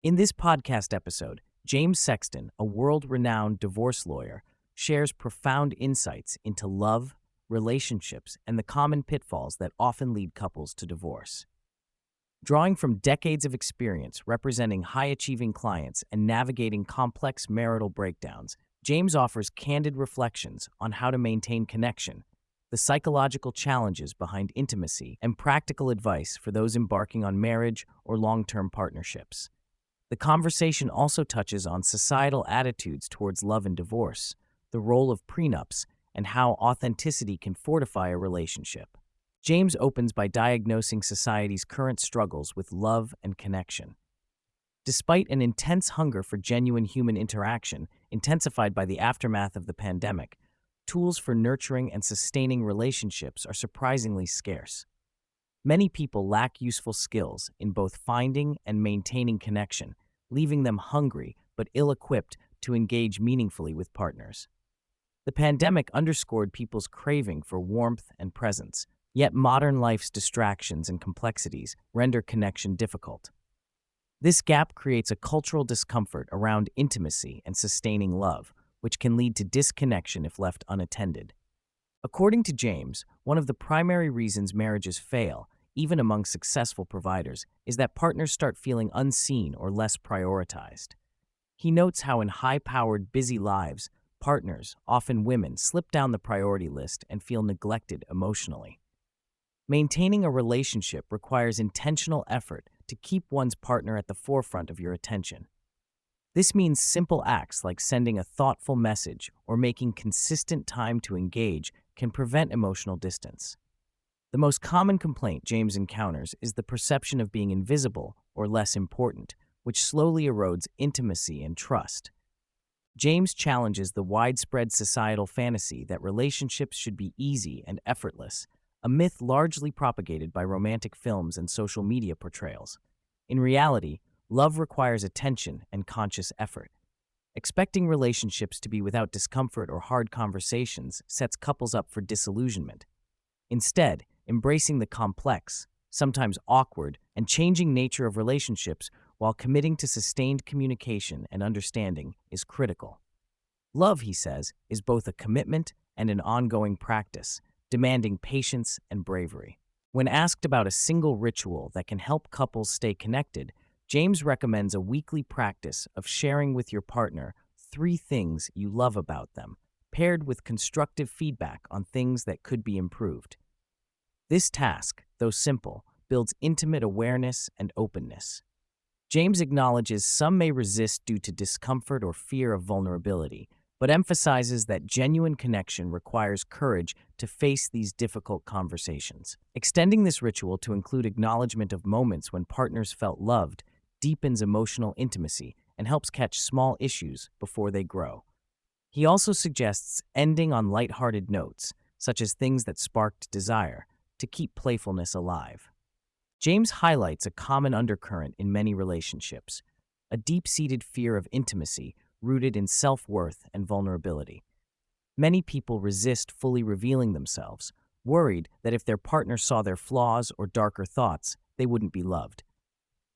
In this podcast episode, James Sexton, a world-renowned divorce lawyer, shares profound insights into love, relationships, and the common pitfalls that often lead couples to divorce. Drawing from decades of experience representing high-achieving clients and navigating complex marital breakdowns, James offers candid reflections on how to maintain connection, the psychological challenges behind intimacy, and practical advice for those embarking on marriage or long-term partnerships. The conversation also touches on societal attitudes towards love and divorce, the role of prenups, and how authenticity can fortify a relationship. James opens by diagnosing society's current struggles with love and connection. Despite an intense hunger for genuine human interaction, intensified by the aftermath of the pandemic, tools for nurturing and sustaining relationships are surprisingly scarce. Many people lack useful skills in both finding and maintaining connection, leaving them hungry but ill-equipped to engage meaningfully with partners. The pandemic underscored people's craving for warmth and presence, yet modern life's distractions and complexities render connection difficult. This gap creates a cultural discomfort around intimacy and sustaining love, which can lead to disconnection if left unattended. According to James, one of the primary reasons marriages fail, even among successful providers, is that partners start feeling unseen or less prioritized. He notes how in high-powered, busy lives, partners, often women, slip down the priority list and feel neglected emotionally. Maintaining a relationship requires intentional effort to keep one's partner at the forefront of your attention. This means simple acts like sending a thoughtful message or making consistent time to engage can prevent emotional distance. The most common complaint James encounters is the perception of being invisible or less important, which slowly erodes intimacy and trust. James challenges the widespread societal fantasy that relationships should be easy and effortless, a myth largely propagated by romantic films and social media portrayals. In reality, love requires attention and conscious effort. Expecting relationships to be without discomfort or hard conversations sets couples up for disillusionment. Instead, embracing the complex, sometimes awkward, and changing nature of relationships while committing to sustained communication and understanding is critical. Love, he says, is both a commitment and an ongoing practice, demanding patience and bravery. When asked about a single ritual that can help couples stay connected, James recommends a weekly practice of sharing with your partner 3 things you love about them, paired with constructive feedback on things that could be improved. This task, though simple, builds intimate awareness and openness. James acknowledges some may resist due to discomfort or fear of vulnerability, but emphasizes that genuine connection requires courage to face these difficult conversations. Extending this ritual to include acknowledgement of moments when partners felt loved deepens emotional intimacy and helps catch small issues before they grow. He also suggests ending on lighthearted notes, such as things that sparked desire, to keep playfulness alive. James highlights a common undercurrent in many relationships, a deep-seated fear of intimacy rooted in self-worth and vulnerability. Many people resist fully revealing themselves, worried that if their partner saw their flaws or darker thoughts, they wouldn't be loved.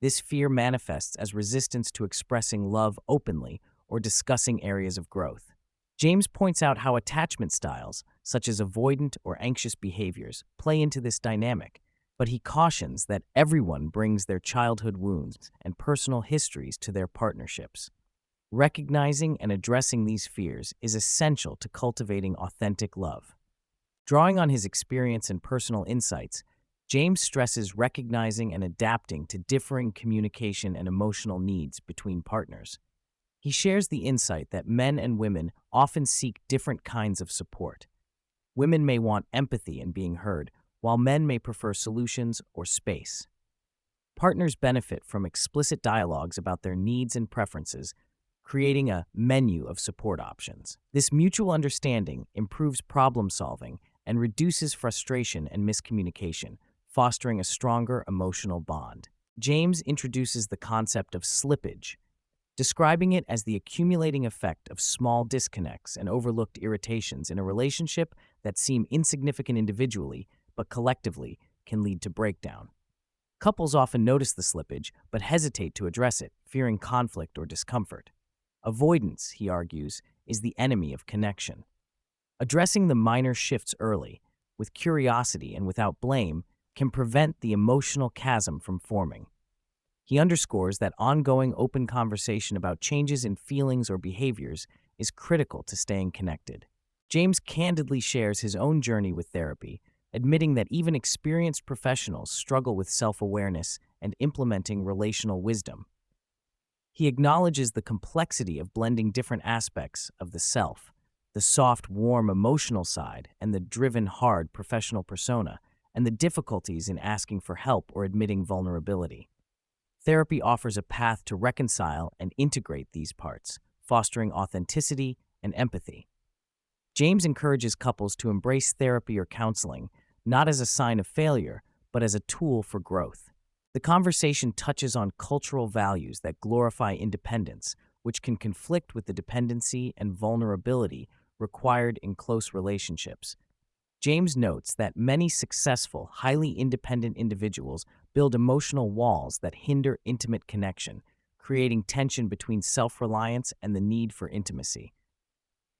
This fear manifests as resistance to expressing love openly or discussing areas of growth. James points out how attachment styles, such as avoidant or anxious behaviors, play into this dynamic, but he cautions that everyone brings their childhood wounds and personal histories to their partnerships. Recognizing and addressing these fears is essential to cultivating authentic love. Drawing on his experience and personal insights, James stresses recognizing and adapting to differing communication and emotional needs between partners. He shares the insight that men and women often seek different kinds of support. Women may want empathy and being heard, while men may prefer solutions or space. Partners benefit from explicit dialogues about their needs and preferences, creating a menu of support options. This mutual understanding improves problem solving and reduces frustration and miscommunication, fostering a stronger emotional bond. James introduces the concept of slippage, describing it as the accumulating effect of small disconnects and overlooked irritations in a relationship that seem insignificant individually, but collectively can lead to breakdown. Couples often notice the slippage but hesitate to address it, fearing conflict or discomfort. Avoidance, he argues, is the enemy of connection. Addressing the minor shifts early, with curiosity and without blame, can prevent the emotional chasm from forming. He underscores that ongoing open conversation about changes in feelings or behaviors is critical to staying connected. James candidly shares his own journey with therapy, admitting that even experienced professionals struggle with self-awareness and implementing relational wisdom. He acknowledges the complexity of blending different aspects of the self, the soft, warm emotional side and the driven, hard professional persona, and the difficulties in asking for help or admitting vulnerability. Therapy offers a path to reconcile and integrate these parts, fostering authenticity and empathy. James encourages couples to embrace therapy or counseling, not as a sign of failure, but as a tool for growth. The conversation touches on cultural values that glorify independence, which can conflict with the dependency and vulnerability required in close relationships. James notes that many successful, highly independent individuals build emotional walls that hinder intimate connection, creating tension between self-reliance and the need for intimacy.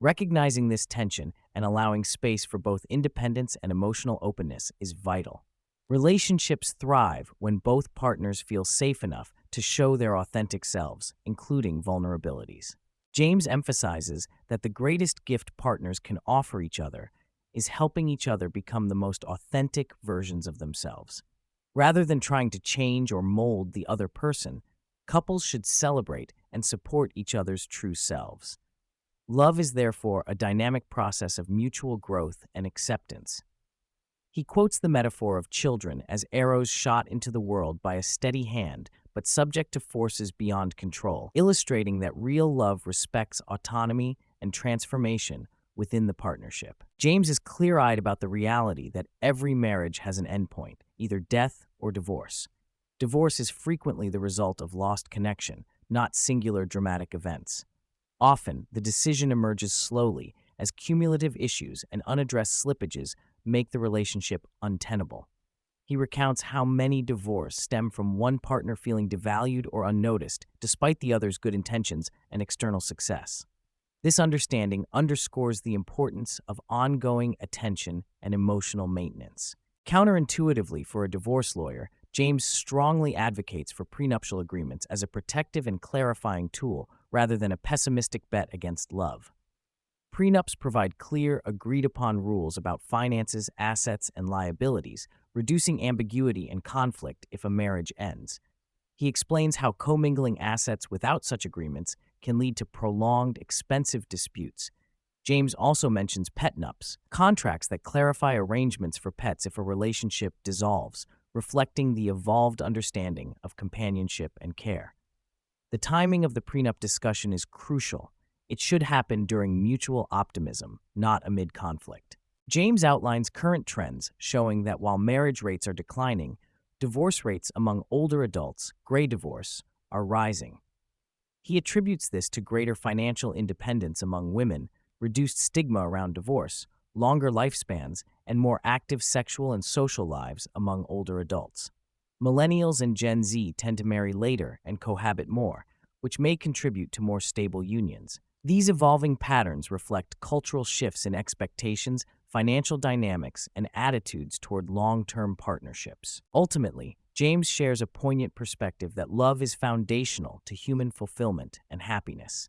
Recognizing this tension and allowing space for both independence and emotional openness is vital. Relationships thrive when both partners feel safe enough to show their authentic selves, including vulnerabilities. James emphasizes that the greatest gift partners can offer each other is helping each other become the most authentic versions of themselves. Rather than trying to change or mold the other person, couples should celebrate and support each other's true selves. Love is therefore a dynamic process of mutual growth and acceptance. He quotes the metaphor of children as arrows shot into the world by a steady hand but subject to forces beyond control, illustrating that real love respects autonomy and transformation within the partnership. James is clear-eyed about the reality that every marriage has an endpoint, either death or divorce. Divorce is frequently the result of lost connection, not singular dramatic events. Often, the decision emerges slowly as cumulative issues and unaddressed slippages make the relationship untenable. He recounts how many divorces stem from one partner feeling devalued or unnoticed, despite the other's good intentions and external success. This understanding underscores the importance of ongoing attention and emotional maintenance. Counterintuitively, for a divorce lawyer, James strongly advocates for prenuptial agreements as a protective and clarifying tool rather than a pessimistic bet against love. Prenups provide clear, agreed-upon rules about finances, assets, and liabilities, reducing ambiguity and conflict if a marriage ends. He explains how commingling assets without such agreements can lead to prolonged, expensive disputes. James also mentions pet nups, contracts that clarify arrangements for pets if a relationship dissolves, reflecting the evolved understanding of companionship and care. The timing of the prenup discussion is crucial. It should happen during mutual optimism, not amid conflict. James outlines current trends showing that while marriage rates are declining, divorce rates among older adults, gray divorce, are rising. He attributes this to greater financial independence among women, reduced stigma around divorce, longer lifespans, and more active sexual and social lives among older adults. Millennials and Gen Z tend to marry later and cohabit more, which may contribute to more stable unions. These evolving patterns reflect cultural shifts in expectations, financial dynamics, and attitudes toward long-term partnerships. Ultimately, James shares a poignant perspective that love is foundational to human fulfillment and happiness.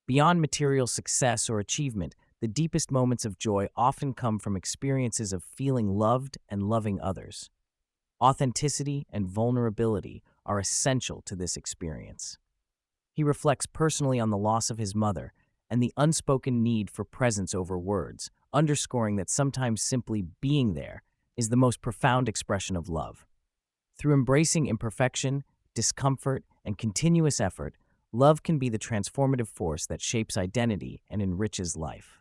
Beyond material success or achievement, the deepest moments of joy often come from experiences of feeling loved and loving others. Authenticity and vulnerability are essential to this experience. He reflects personally on the loss of his mother and the unspoken need for presence over words, underscoring that sometimes simply being there is the most profound expression of love. Through embracing imperfection, discomfort, and continuous effort, love can be the transformative force that shapes identity and enriches life.